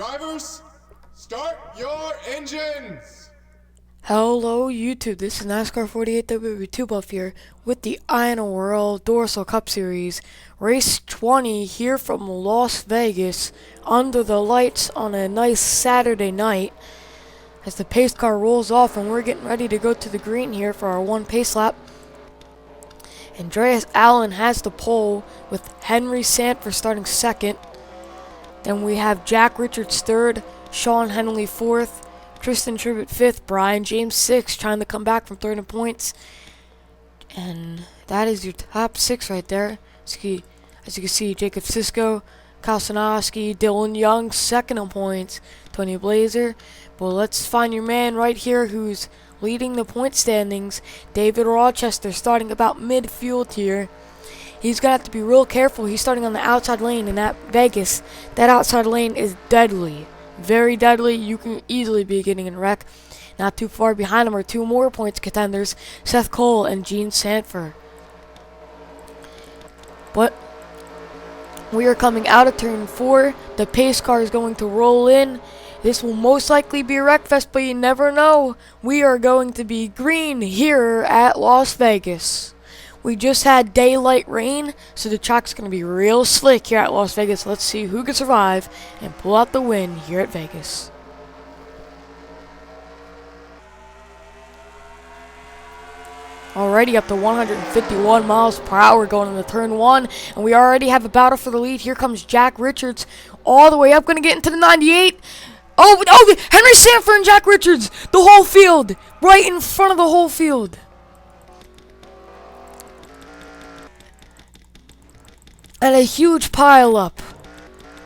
Drivers, start your engines! Hello YouTube, this is NASCAR 48W2 Buff here with the INORL Duracell Cup Series Race 20 here from Las Vegas under the lights on a nice Saturday night as the pace car rolls off and we're getting ready to go to the green here for our one pace lap. Andreas Allen has the pole with Henry Sanford starting second. Then we have Jack Richards third, Sean Henley fourth, Tristan Tribbett fifth, Brian James sixth, trying to come back from third in points. And that is your top six right there. As you can see, Jacob Sisko, Kyle Sanowski, Dylan Young second in points, Tony Blazer. But let's find your man right here who's leading the point standings, David Rochester, starting about midfield here. He's going to have to be real careful. He's starting on the outside lane in that Vegas. That outside lane is deadly. Very deadly. You can easily be getting in a wreck. Not too far behind him are two more points contenders, Seth Cole and Gene Sanford. But we are coming out of turn 4. The pace car is going to roll in. This will most likely be a wreck fest, but you never know. We are going to be green here at Las Vegas. We just had daylight rain, so the track's going to be real slick here at Las Vegas. Let's see who can survive and pull out the win here at Vegas. Already up to 151 miles per hour going into turn 1, and we already have a battle for the lead. Here comes Jack Richards all the way up, going to get into the 98. Oh, Henry Sanford and Jack Richards, the whole field, right in front of the whole field. And a huge pile up.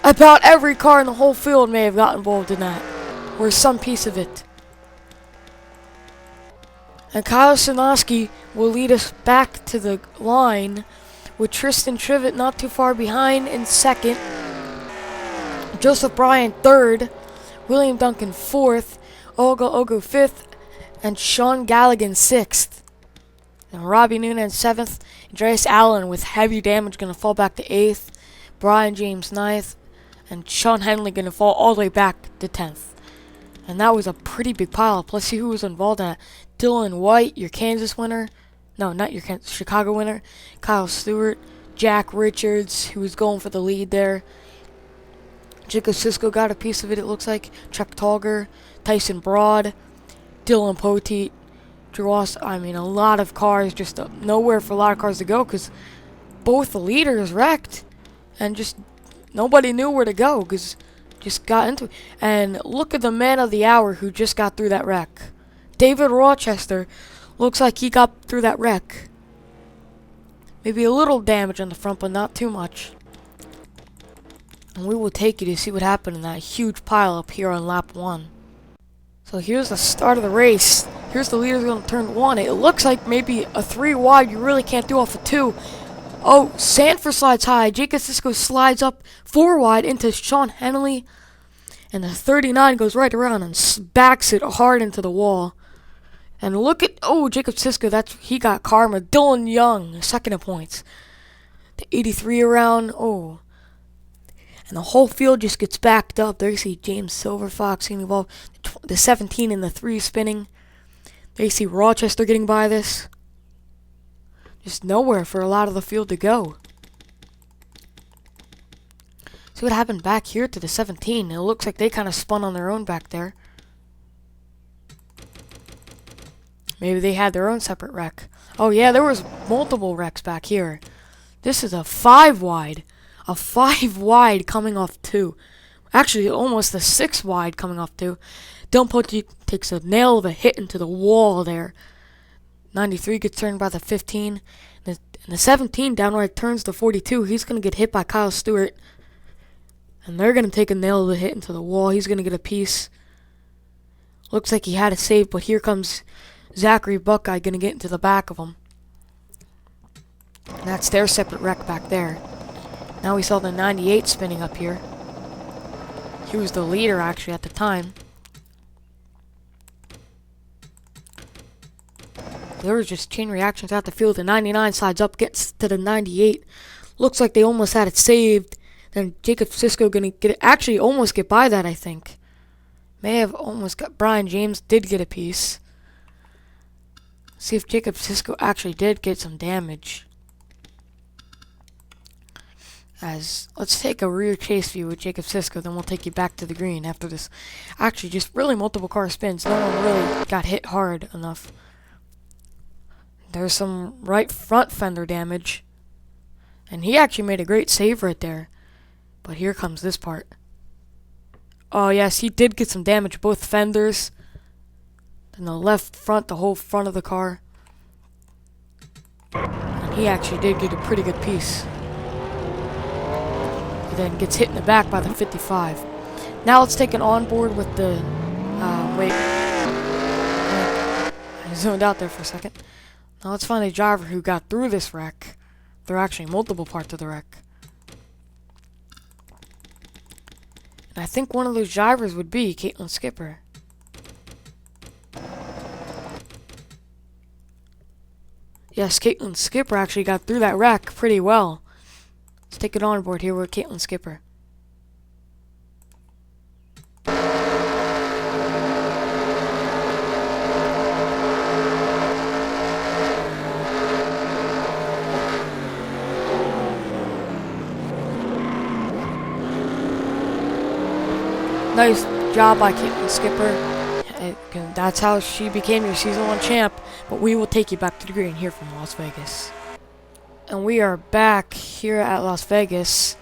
About every car in the whole field may have got involved in that, or some piece of it. And Kyle Sanowski will lead us back to the line with Tristan Tribbett not too far behind in second, Joseph Bryan third, William Duncan fourth, Olga Ogo fifth, and Sean Galligan sixth. And Robbie Noonan seventh, Andreas Allen with heavy damage going to fall back to 8th, Brian James 9th, and Sean Henley going to fall all the way back to 10th. And that was a pretty big pile up. Let's see who was involved in that. Dylan White, your Kansas winner. No, not your Chicago winner. Kyle Stewart, Jack Richards, who was going for the lead there. Jacob Sisko got a piece of it, it looks like. Chuck Tolger, Tyson Broad, Dylan Poteet. A lot of cars, just nowhere for a lot of cars to go because both the leaders wrecked and just nobody knew where to go because just got into it. And look at the man of the hour who just got through that wreck. David Rochester looks like he got through that wreck. Maybe a little damage on the front, but not too much. And we will take you to see what happened in that huge pile up here on lap 1. So here's the start of the race. Here's the leaders going to turn 1. It looks like maybe a 3 wide. You really can't do off a 2. Oh, Sanford slides high. Jacob Sisko slides up 4 wide into Sean Henley. And the 39 goes right around and backs it hard into the wall. And look at, Jacob Sisko, he got karma. Dylan Young, second in points. The 83 around, and the whole field just gets backed up. There you see James Silverfox getting involved. The 17 and the 3 spinning. There you see Rochester getting by this. Just nowhere for a lot of the field to go. See what happened back here to the 17. It looks like they kind of spun on their own back there. Maybe they had their own separate wreck. Oh yeah, there was multiple wrecks back here. This is a 5 wide. A 5 wide coming off 2. Actually, almost a 6 wide coming off 2. Dylan Poteet takes a nail of a hit into the wall there. 93 gets turned by the 15. And the 17 downright turns the 42. He's going to get hit by Kyle Stewart. And they're going to take a nail of a hit into the wall. He's going to get a piece. Looks like he had a save, but here comes Zachary Buckeye going to get into the back of him. And that's their separate wreck back there. Now we saw the 98 spinning up here. He was the leader actually at the time. There was just chain reactions out the field. The 99 slides up, gets to the 98. Looks like they almost had it saved. Then Jacob Sisko gonna actually almost get by that, I think. May have almost got. Brian James did get a piece. See if Jacob Sisko actually did get some damage. Let's take a rear chase view with Jacob Sisko, then we'll take you back to the green after this. Actually, just really multiple car spins. No one really got hit hard enough. There's some right front fender damage. And he actually made a great save right there. But here comes this part. Oh yes, he did get some damage, both fenders. Then the left front, the whole front of the car. And he actually did get a pretty good piece. He then gets hit in the back by the 55. Now let's take an onboard with the... wait. I zoned out there for a second. Now let's find a driver who got through this wreck. There are actually multiple parts of the wreck. And I think one of those drivers would be Caitlin Skipper. Yes, Caitlin Skipper actually got through that wreck pretty well. Let's take it on board here with Caitlin Skipper. Nice job by Caitlin Skipper. That's how she became your Season 1 champ. But we will take you back to the green here from Las Vegas. And we are back here at Las Vegas.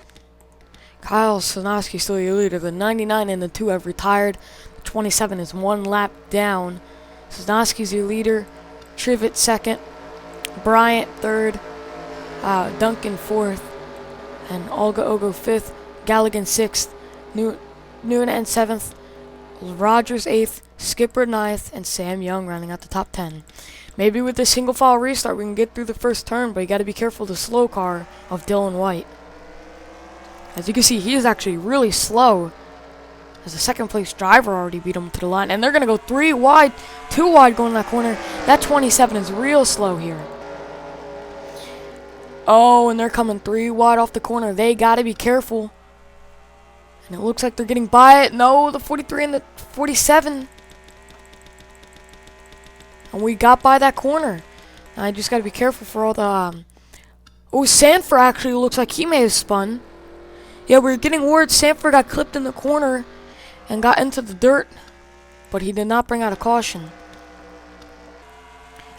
Kyle Sonoski still your leader. The 99 and the 2 have retired. The 27 is 1 lap down. Sonoski's your leader. Trivet second. Bryant third. Duncan fourth. And Olga Ogo fifth. Galligan sixth. Noonan 7th, Rogers 8th, Skipper 9th, and Sam Young rounding out the top 10. Maybe with this single file restart we can get through the first turn, but you got to be careful of the slow car of Dylan White. As you can see, he is actually really slow, as the second place driver already beat him to the line. And they're going to go 3 wide, 2 wide going in that corner. That 27 is real slow here. Oh, and they're coming 3 wide off the corner. They got to be careful. And it looks like they're getting by it. No, the 43 and the 47. And we got by that corner. I just got to be careful for all the... Oh, Sanford actually looks like he may have spun. Yeah, we're getting word Sanford got clipped in the corner and got into the dirt. But he did not bring out a caution.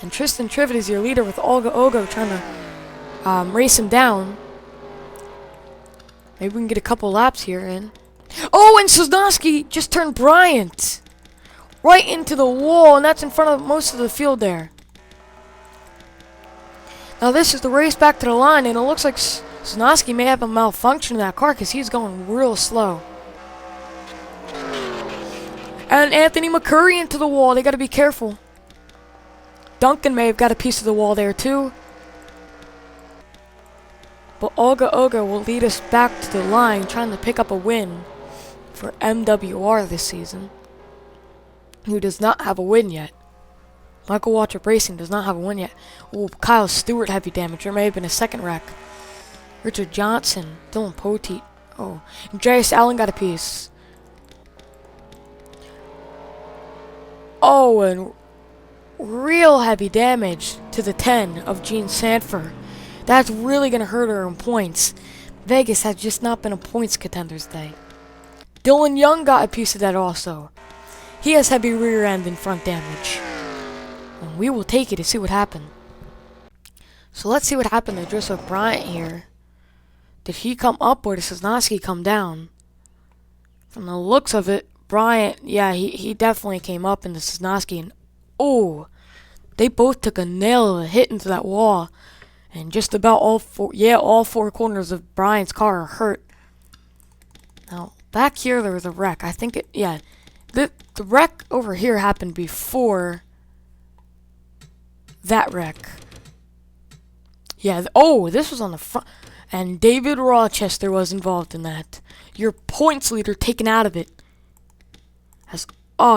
And Tristan Trivet is your leader with Olga Ogo trying to race him down. Maybe we can get a couple laps here in. Oh, and Sosnowski just turned Bryant right into the wall, and that's in front of most of the field there. Now this is the race back to the line, and it looks like Sosnowski may have a malfunction in that car because he's going real slow. And Anthony McCurry into the wall. They got to be careful. Duncan may have got a piece of the wall there too. But Olga Oga will lead us back to the line, trying to pick up a win for MWR this season, who does not have a win yet. Michael Waltrip Racing does not have a win yet. Oh, Kyle Stewart heavy damage. There may have been a second wreck. Richard Johnson, Dylan Poteet. Oh, Andreas Allen got a piece. Oh, and real heavy damage to the 10 of Gene Sanford. That's really going to hurt her in points. Vegas has just not been a points contenders day. Dylan Young got a piece of that also. He has heavy rear end and front damage. And we will take it to see what happened. So let's see what happened to Joseph Bryant here. Did he come up or did Sosnowski come down? From the looks of it, Bryant, yeah, he definitely came up into Sosnowski. And oh, they both took a nail of a hit into that wall. And just about all four corners of Bryant's car are hurt. Now, back here there was a wreck. I think the wreck over here happened before that wreck. Yeah, this was on the front. And David Rochester was involved in that. Your points leader taken out of it.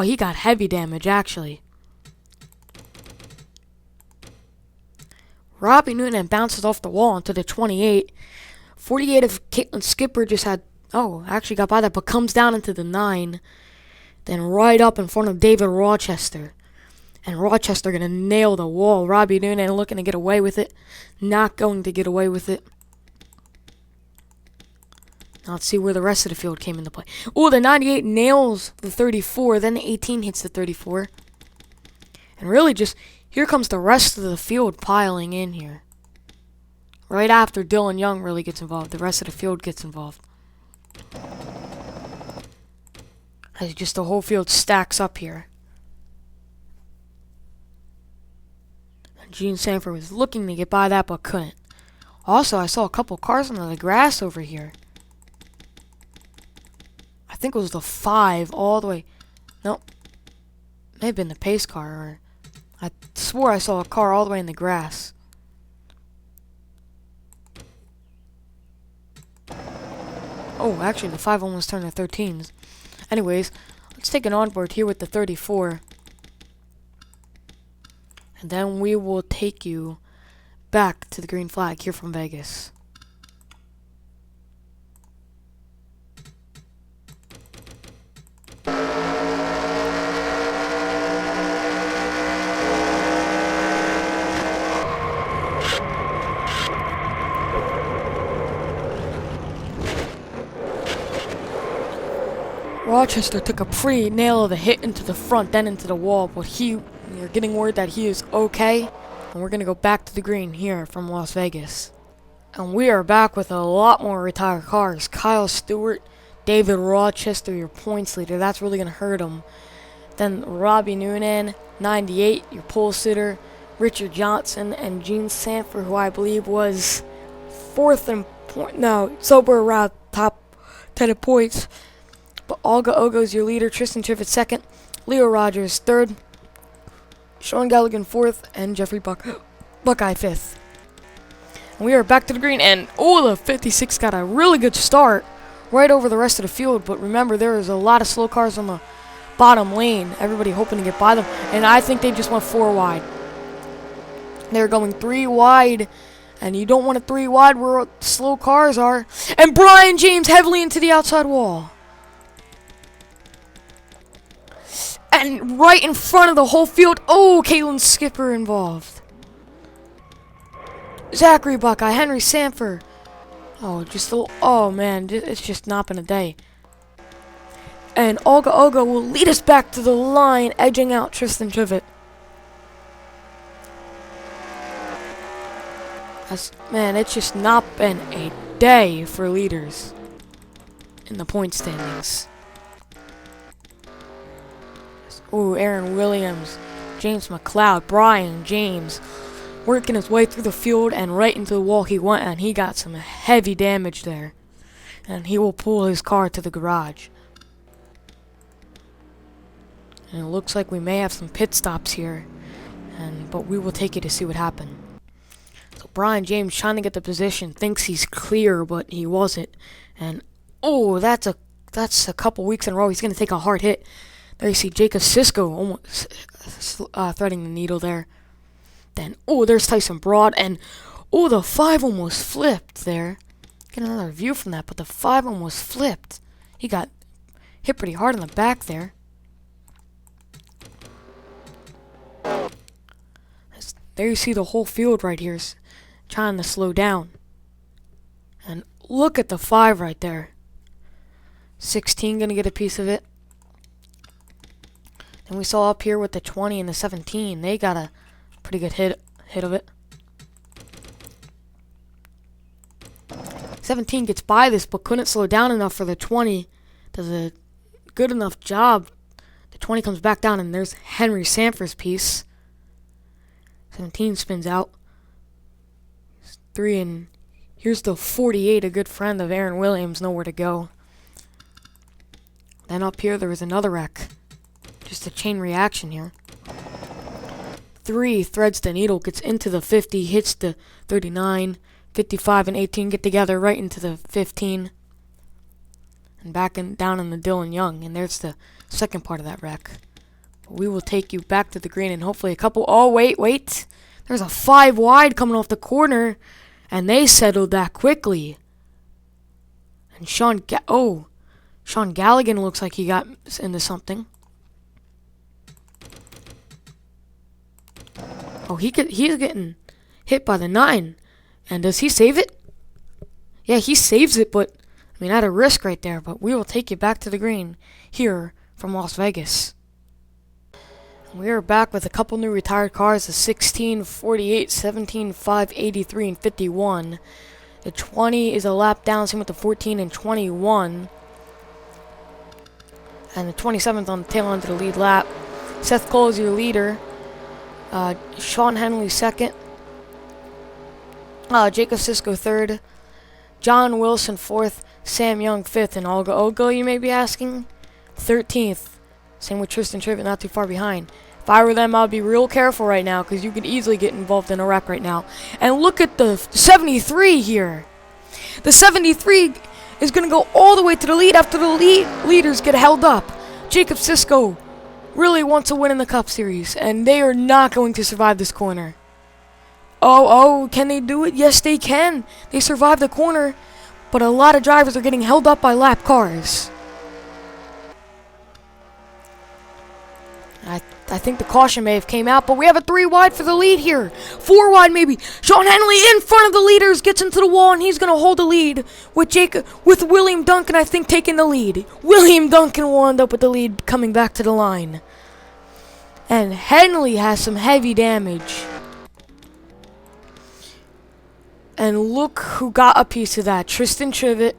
He got heavy damage, actually. Robbie Noonan bounces off the wall into the 28. 48 of Caitlin Skipper just had, actually got by that, but comes down into the 9. Then right up in front of David Rochester. And Rochester going to nail the wall. Robbie Noonan looking to get away with it. Not going to get away with it. Now let's see where the rest of the field came into play. Oh, the 98 nails the 34. Then the 18 hits the 34. And really just, here comes the rest of the field piling in here. Right after Dylan Young really gets involved, the rest of the field gets involved. As just the whole field stacks up here. And Gene Sanford was looking to get by that, but couldn't. Also, I saw a couple cars on the grass over here. I think it was the 5 all the way. Nope. May have been the pace car. Or I swore I saw a car all the way in the grass. Oh, actually, the 5 almost turned to 13s. Anyways, let's take an onboard here with the 34. And then we will take you back to the green flag here from Vegas. Rochester took a pretty nail of a hit into the front, then into the wall, but we're getting word that he is okay, and we're going to go back to the green here from Las Vegas. And we are back with a lot more retired cars. Kyle Stewart, David Rochester, your points leader, that's really going to hurt him. Then Robbie Noonan, 98, your pole sitter, Richard Johnson, and Gene Sanford, who I believe was 4th in sober around top 10 of points. But Olga Ogo's your leader, Tristan Trivett 2nd, Leo Rogers 3rd, Sean Galligan 4th, and Jeffrey Buckeye 5th. And we are back to the green, and the 56 got a really good start right over the rest of the field. But remember, there is a lot of slow cars on the bottom lane, everybody hoping to get by them, and I think they just went 4 wide. They're going 3 wide, and you don't want a 3 wide where slow cars are. And Brian James heavily into the outside wall. And right in front of the whole field, Caitlin Skipper involved. Zachary Buckeye, Henry Sanford. Man, it's just not been a day. And Olga Ogo will lead us back to the line, edging out Tristan Trivett. It's just not been a day for leaders in the point standings. Aaron Williams, James McLeod, Brian James, working his way through the field and right into the wall he went, and he got some heavy damage there. And he will pull his car to the garage. And it looks like we may have some pit stops here, but we will take you to see what happened. So Brian James trying to get the position, thinks he's clear, but he wasn't. And that's a couple weeks in a row. He's going to take a hard hit. There you see Jacob Sisko almost threading the needle there. Then, there's Tyson Broad. And, the 5 almost flipped there. Get another view from that, but the 5 almost flipped. He got hit pretty hard in the back there. There you see the whole field right here trying to slow down. And look at the 5 right there. 16 going to get a piece of it. And we saw up here with the 20 and the 17, they got a pretty good hit of it. 17 gets by this, but couldn't slow down enough for the 20. Does a good enough job. The 20 comes back down, and there's Henry Sanford's piece. 17 spins out. 3, and here's the 48, a good friend of Aaron Williams, nowhere to go. Then up here, there was another wreck. Just a chain reaction here. 3 threads the needle, gets into the 50, hits the 39, 55 and 18 get together right into the 15. And down in the Dylan Young, and there's the second part of that wreck. But we will take you back to the green and hopefully a couple. Wait. There's a 5 wide coming off the corner, and they settled that quickly. And Sean Galligan looks like he got into something. Oh, he's getting hit by the 9. And does he save it? Yeah, he saves it, but I mean, at a risk right there. But we will take you back to the green here from Las Vegas. We are back with a couple new retired cars, the 16, 48, 17, 5, 83, and 51. The 20 is a lap down, same with the 14 and 21. And the 27th on the tail end of the lead lap. Seth Cole is your leader. Sean Henley second. Jacob Sisko third. John Wilson fourth. Sam Young fifth. And Olga Ogo, you may be asking, 13th. Same with Tristan Trivet, not too far behind. If I were them, I'd be real careful right now, because you could easily get involved in a wreck right now. And look at the 73 here. The 73 is going to go all the way to the lead after the leaders get held up. Jacob Sisko really wants to win in the Cup Series, and they are not going to survive this corner. Oh, can they do it? Yes, they can. They survived the corner, but a lot of drivers are getting held up by lap cars. I think the caution may have came out, but we have a 3 wide for the lead here. 4 wide maybe. Sean Henley in front of the leaders, gets into the wall, and he's going to hold the lead with William Duncan, I think, taking the lead. William Duncan will end up with the lead coming back to the line. And Henley has some heavy damage. And look who got a piece of that. Tristan Trivet,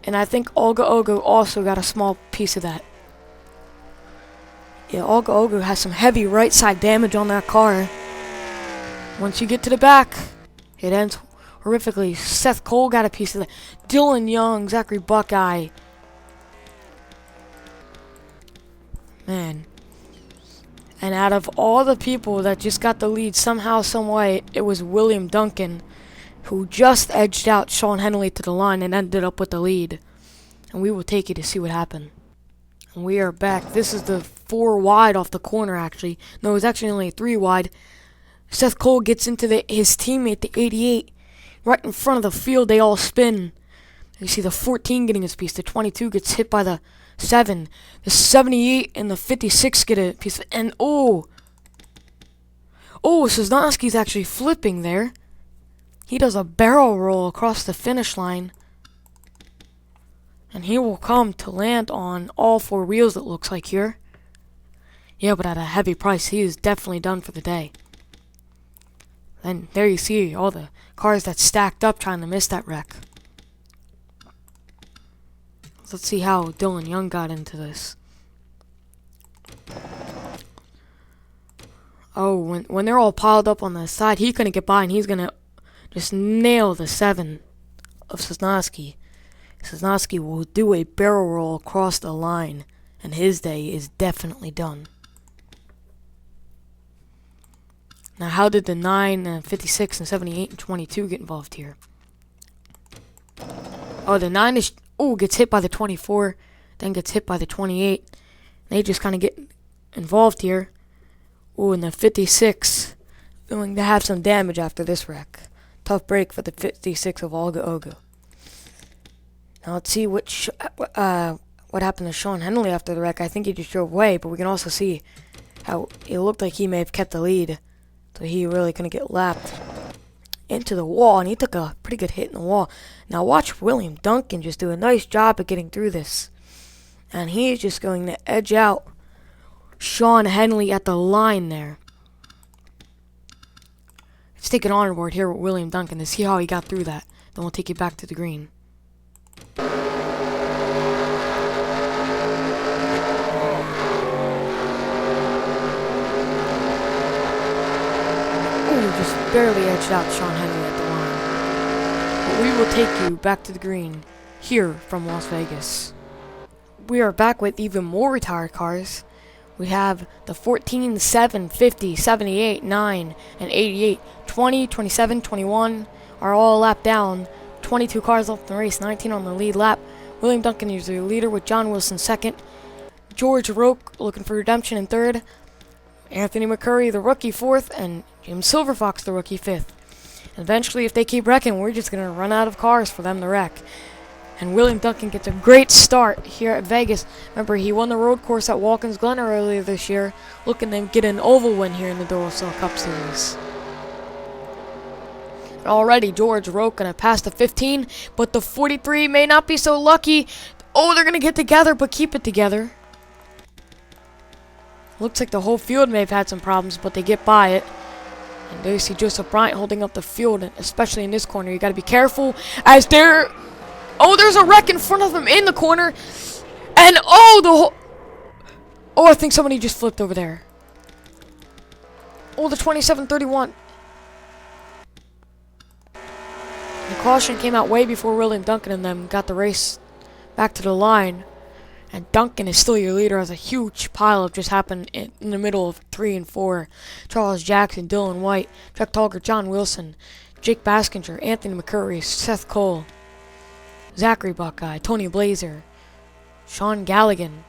and I think Olga Ogo also got a small piece of that. Yeah, Olga Ogo has some heavy right side damage on that car. Once you get to the back, it ends horrifically. Seth Cole got a piece of that. Dylan Young, Zachary Buckeye. Man. And out of all the people that just got the lead, somehow, someway, it was William Duncan who just edged out Sean Henley to the line and ended up with the lead. And we will take you to see what happened. And we are back. This is the 4 wide off the corner, actually. No, it was actually only 3 wide. Seth Cole gets into his teammate, the 88. Right in front of the field, they all spin. You see the 14 getting his piece. The 22 gets hit by the 7. The 78 and the 56 get a piece. And, Sosnowski's actually flipping there. He does a barrel roll across the finish line. And he will come to land on all 4 wheels, it looks like here. Yeah, but at a heavy price. He is definitely done for the day. And there you see all the cars that stacked up trying to miss that wreck. Let's see how Dylan Young got into this. Oh, when they're all piled up on the side, he couldn't get by, and he's going to just nail the 7 of Sosnowski. Sosnowski will do a barrel roll across the line, and his day is definitely done. Now, how did the 9, and 56, and 78, and 22 get involved here? Oh, the 9 is... Oh, gets hit by the 24, then gets hit by the 28. They just kind of get involved here. Oh, and the 56 going to have some damage after this wreck. Tough break for the 56 of Olga Ogo. Now let's see what happened to Sean Henley after the wreck. I think he just drove away, but we can also see how it looked like he may have kept the lead. So he really couldn't get lapped into the wall, and he took a pretty good hit in the wall. Now watch William Duncan just do a nice job of getting through this. And he is just going to edge out Sean Henley at the line there. Let's take an onboard here with William Duncan to see how he got through that. Then we'll take you back to the green. Just barely edged out Sean Henley at the line. But we will take you back to the green here from Las Vegas. We are back with even more retired cars. We have the 14, 7, 50, 78, 9, and 88. 20, 27, 21 are all lapped down. 22 cars left in the race, 19 on the lead lap. William Duncan is the leader with John Wilson second. George Roque looking for redemption in third. Anthony McCurry, the rookie, fourth, and James Silverfox, the rookie, fifth. And eventually, if they keep wrecking, we're just going to run out of cars for them to wreck. And William Duncan gets a great start here at Vegas. Remember, he won the road course at Watkins Glen earlier this year, looking to get an oval win here in the Duracell Cup Series. Already, George Roque gonna pass the 15, but the 43 may not be so lucky. Oh, they're gonna get together, but keep it together. Looks like the whole field may have had some problems, but they get by it. And there you see Joseph Bryant holding up the field, especially in this corner. You gotta be careful as they're... Oh, there's a wreck in front of him in the corner. And oh, the whole... Oh, I think somebody just flipped over there. Oh, the 27-31. The caution came out way before William Duncan and them got the race back to the line. And Duncan is still your leader as a huge pileup just happened in the middle of 3 and 4. Charles Jackson, Dylan White, Chuck Tolger, John Wilson, Jake Baskinger, Anthony McCurry, Seth Cole, Zachary Buckeye, Tony Blazer, Sean Galligan,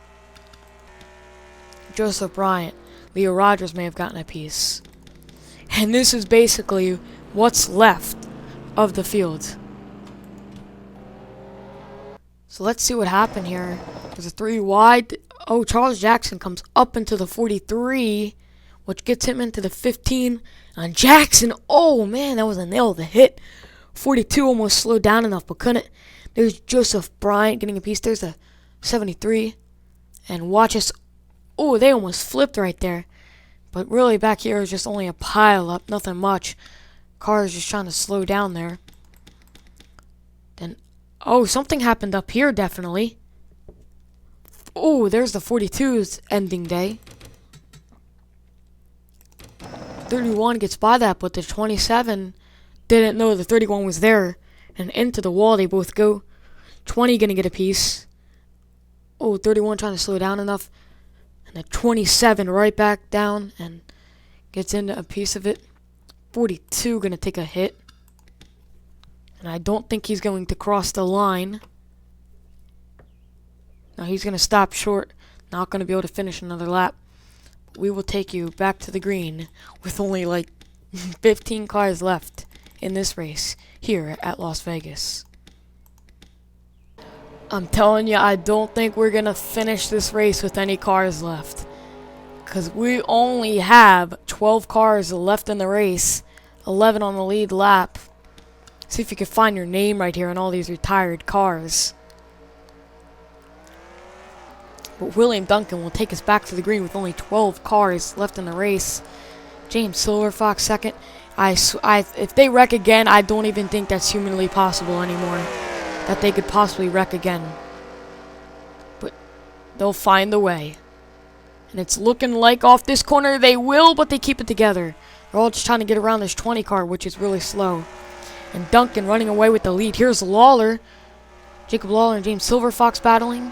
Joseph Bryant, Leo Rogers may have gotten a piece. And this is basically what's left of the field. So let's see what happened here. There's a 3 wide. Oh, Charles Jackson comes up into the 43, which gets him into the 15. And Jackson, oh man, that was a nail of the hit. 42 almost slowed down enough, but couldn't. There's Joseph Bryant getting a piece. There's a 73. And watch us. Oh, they almost flipped right there. But really back here is just only a pile up, nothing much. Cars just trying to slow down there. Then, oh, something happened up here definitely. Oh, there's the 42's ending day. 31 gets by that, but the 27 didn't know the 31 was there. And into the wall they both go. 20 gonna get a piece. Oh, 31 trying to slow down enough. And the 27 right back down and gets into a piece of it. 42 gonna take a hit. And I don't think he's going to cross the line. Now he's gonna stop short. Not gonna be able to finish another lap. But we will take you back to the green with only like 15 cars left in this race here at Las Vegas. I'm telling you, I don't think we're gonna finish this race with any cars left. Because we only have 12 cars left in the race. 11 on the lead lap. See if you can find your name right here on all these retired cars. But William Duncan will take us back to the green with only 12 cars left in the race. James Silverfox second. If they wreck again, I don't even think that's humanly possible anymore. That they could possibly wreck again. But they'll find a way. And it's looking like off this corner they will, but they keep it together. They're all just trying to get around this 20 car, which is really slow. And Duncan running away with the lead. Here's Lawler. Jacob Lawler and James Silverfox battling.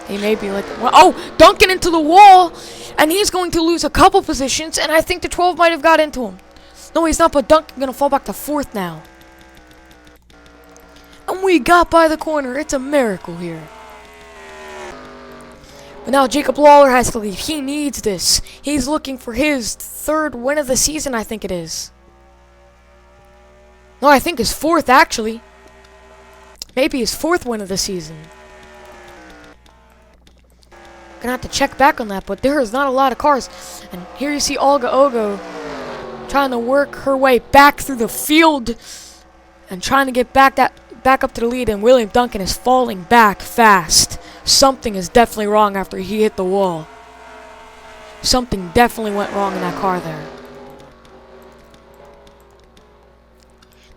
They may be like... Oh! Duncan into the wall! And he's going to lose a couple positions. And I think the 12 might have got into him. No, he's not, but Duncan going to fall back to 4th now. And we got by the corner. It's a miracle here. But now Jacob Lawler has to leave. He needs this. He's looking for his 3rd win of the season, I think it is. No, I think his 4th, actually. Maybe his 4th win of the season. Gonna have to check back on that, but there is not a lot of cars. And here you see Olga Ogo trying to work her way back through the field and trying to get back up to the lead, and William Duncan is falling back fast. Something is definitely wrong after he hit the wall. Something definitely went wrong in that car there.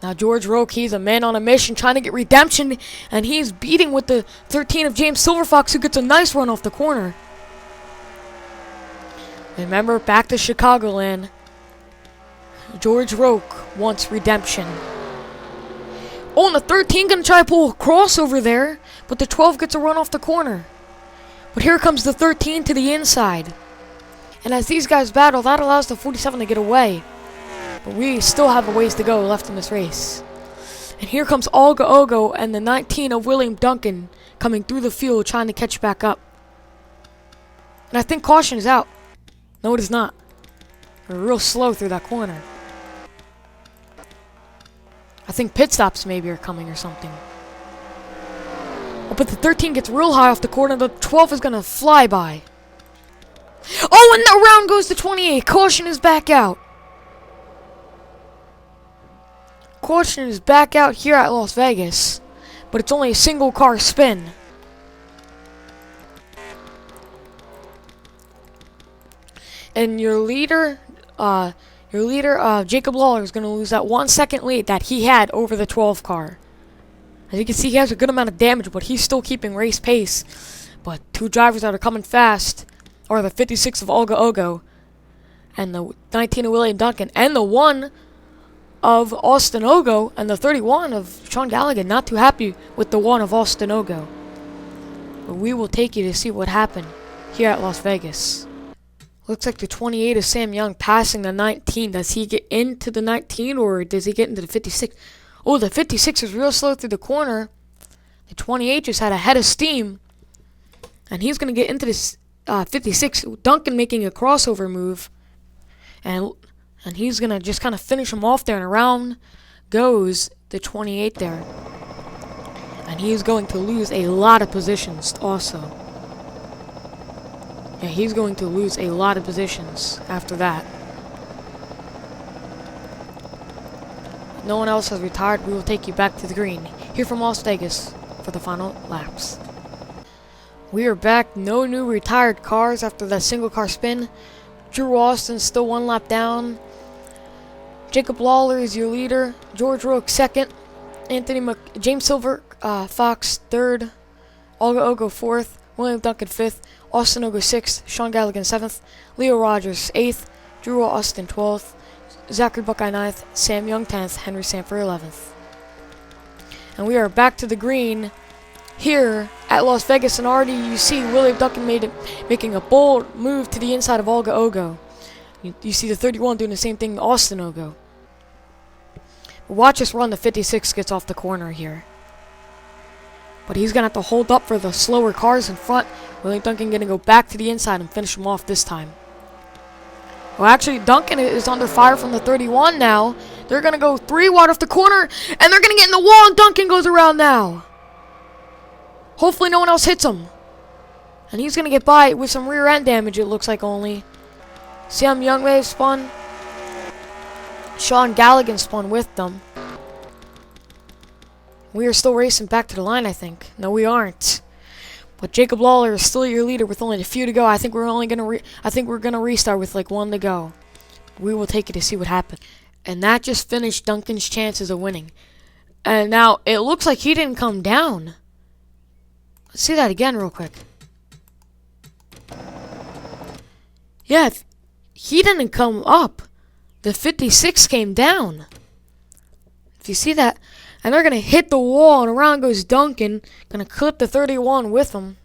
Now George Roque, he's a man on a mission trying to get redemption, and he's beating with the 13 of James Silverfox, who gets a nice run off the corner. Remember, back to Chicagoland. George Roque wants redemption. Oh, and the 13 gonna try to pull a crossover there, but the 12 gets a run off the corner. But here comes the 13 to the inside. And as these guys battle, that allows the 47 to get away. But we still have a ways to go left in this race. And here comes Olga Ogo and the 19 of William Duncan coming through the field trying to catch back up. And I think caution is out. No, it is not. They're real slow through that corner. I think pit stops maybe are coming or something. Oh, but the 13 gets real high off the corner. The 12 is going to fly by. Oh, and the round goes to 28. Caution is back out. Caution is back out here at Las Vegas. But it's only a single car spin. And your leader, Jacob Lawler, is going to lose that 1 second lead that he had over the 12 car. As you can see, he has a good amount of damage, but he's still keeping race pace. But two drivers that are coming fast are the 56 of Olga Ogo and the 19 of William Duncan and the 1 of Austin Ogo and the 31 of Sean Galligan. Not too happy with the 1 of Austin Ogo. But we will take you to see what happened here at Las Vegas. Looks like the 28 of Sam Young passing the 19. Does he get into the 19 or does he get into the 56? Oh, the 56 is real slow through the corner. The 28 just had a head of steam. And he's going to get into this 56. Duncan making a crossover move. And he's going to just kind of finish him off there. And around goes the 28 there. And he's going to lose a lot of positions also. Yeah, he's going to lose a lot of positions after that. No one else has retired. We will take you back to the green here from Las Vegas for the final laps. We are back. No new retired cars after that single car spin. Drew Austin still 1 lap down. Jacob Lawler is your leader. George Roque second. James Silver Fox third. Olga Ogo fourth. William Duncan fifth. Austin Ogo 6th, Sean Galligan 7th, Leo Rogers 8th, Drew Austin 12th, Zachary Buckeye 9th, Sam Young 10th, Henry Sanford 11th. And we are back to the green here at Las Vegas, and already you see William Duncan making a bold move to the inside of Olga Ogo. You see the 31 doing the same thing to Austin Ogo. Watch us run. The 56 gets off the corner here. But he's going to have to hold up for the slower cars in front. William Duncan going to go back to the inside and finish him off this time. Well, actually, Duncan is under fire from the 31 now. They're going to go 3 wide off the corner, and they're going to get in the wall, and Duncan goes around now. Hopefully no one else hits him. And he's going to get by with some rear end damage, it looks like only. Sam Young may have spun. Sean Galligan spun with them. We are still racing back to the line, I think. No, we aren't. But Jacob Lawler is still your leader with only a few to go. I think we're gonna restart with like 1 to go. We will take it to see what happened. And that just finished Duncan's chances of winning. And now it looks like he didn't come down. Let's see that again real quick. Yeah, he didn't come up. The 56 came down. If you see that. And they're going to hit the wall, and around goes Duncan. Going to clip the 31 with him.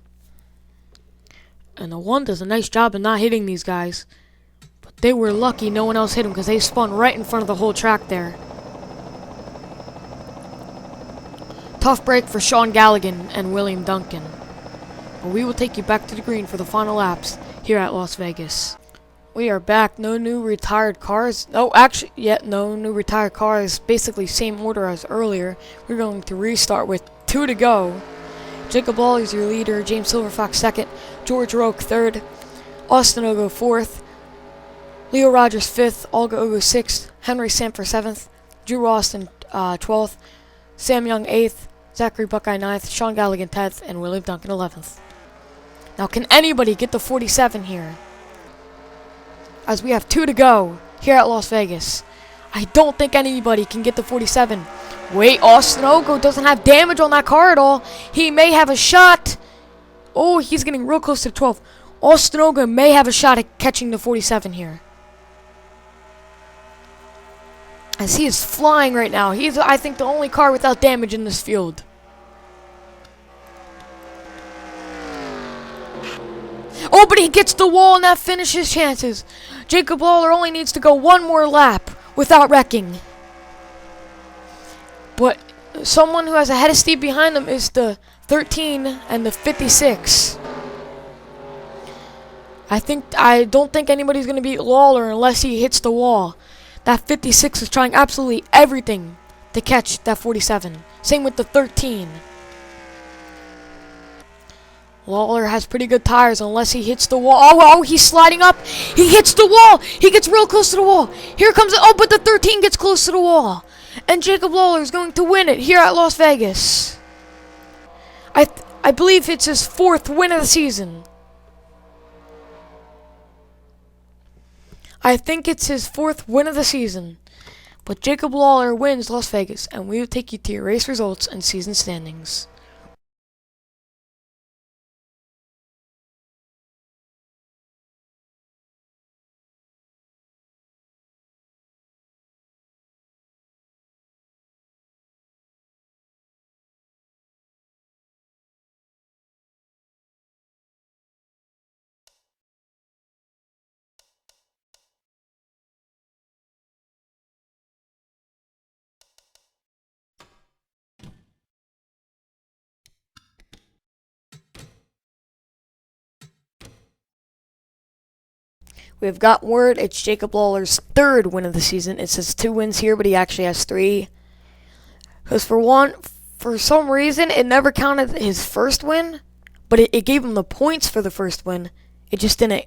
And the 1 does a nice job of not hitting these guys. But they were lucky no one else hit them because they spun right in front of the whole track there. Tough break for Sean Galligan and William Duncan. But we will take you back to the green for the final laps here at Las Vegas. We are back. No new retired cars. Oh, actually, no new retired cars. Basically, same order as earlier. We're going to restart with 2 to go. Jacob Lawler is your leader. James Silverfox second. George Roque third. Austin Ogo fourth. Leo Rogers fifth. Olga Ogo 6th. Henry Sanford 7th. Drew Austin 12th. Sam Young 8th. Zachary Buckeye 9th. Sean Galligan 10th. And William Duncan 11th. Now, can anybody get the 47 here? As we have 2 to go here at Las Vegas. I don't think anybody can get the 47. Wait, Austin Ogo doesn't have damage on that car at all. He may have a shot. Oh, he's getting real close to the 12. Austin Ogo may have a shot at catching the 47 here. As he is flying right now. He's, I think, the only car without damage in this field. Oh, but he gets the wall, and that finishes chances. Jacob Lawler only needs to go 1 more lap without wrecking. But someone who has a head of steam behind them is the 13 and the 56. I don't think anybody's going to beat Lawler unless he hits the wall. That 56 is trying absolutely everything to catch that 47. Same with the 13. Lawler has pretty good tires unless he hits the wall. Oh, he's sliding up. He hits the wall. He gets real close to the wall. Here comes it. Oh, but the 13 gets close to the wall. And Jacob Lawler is going to win it here at Las Vegas. I believe it's his 4th win of the season. I think it's his 4th win of the season. But Jacob Lawler wins Las Vegas, and we will take you to your race results and season standings. We've got word it's Jacob Lawler's 3rd win of the season. It says 2 wins here, but he actually has 3. Because for some reason, it never counted his 1st win, but it gave him the points for the 1st win. It just didn't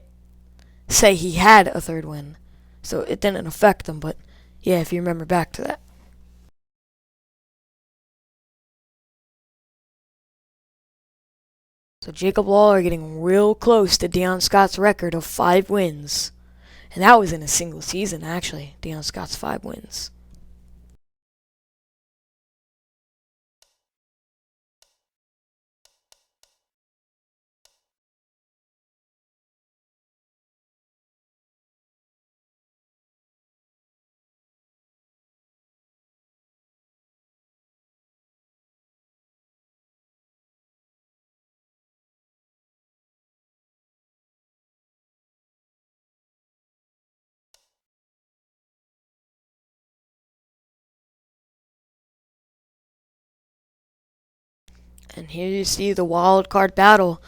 say he had a 3rd win. So it didn't affect him, but yeah, if you remember back to that. So Jacob Lawler getting real close to Deion Scott's record of 5 wins. And that was in a single season, actually, Deion Scott's 5 wins. And here you see the wild card battle.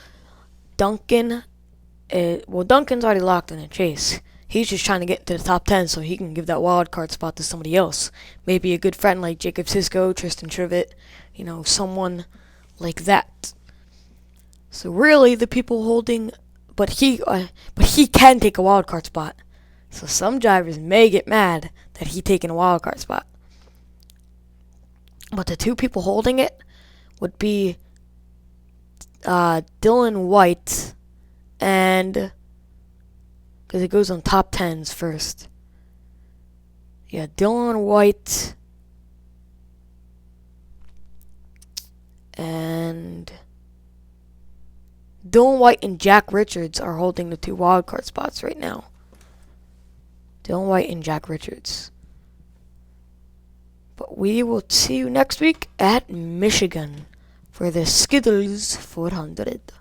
Duncan's already locked in a chase. He's just trying to get into the top 10 so he can give that wild card spot to somebody else. Maybe a good friend like Jacob Sisko, Tristan Trivet, someone like that. So really, the people holding, but he can take a wild card spot. So some drivers may get mad that he taking a wild card spot. But the 2 people holding it would be Dylan White and, because it goes on top 10s first. Yeah, Dylan White and Jack Richards are holding the 2 wildcard spots right now. Dylan White and Jack Richards. But we will see you next week at Michigan for the Skittles 400.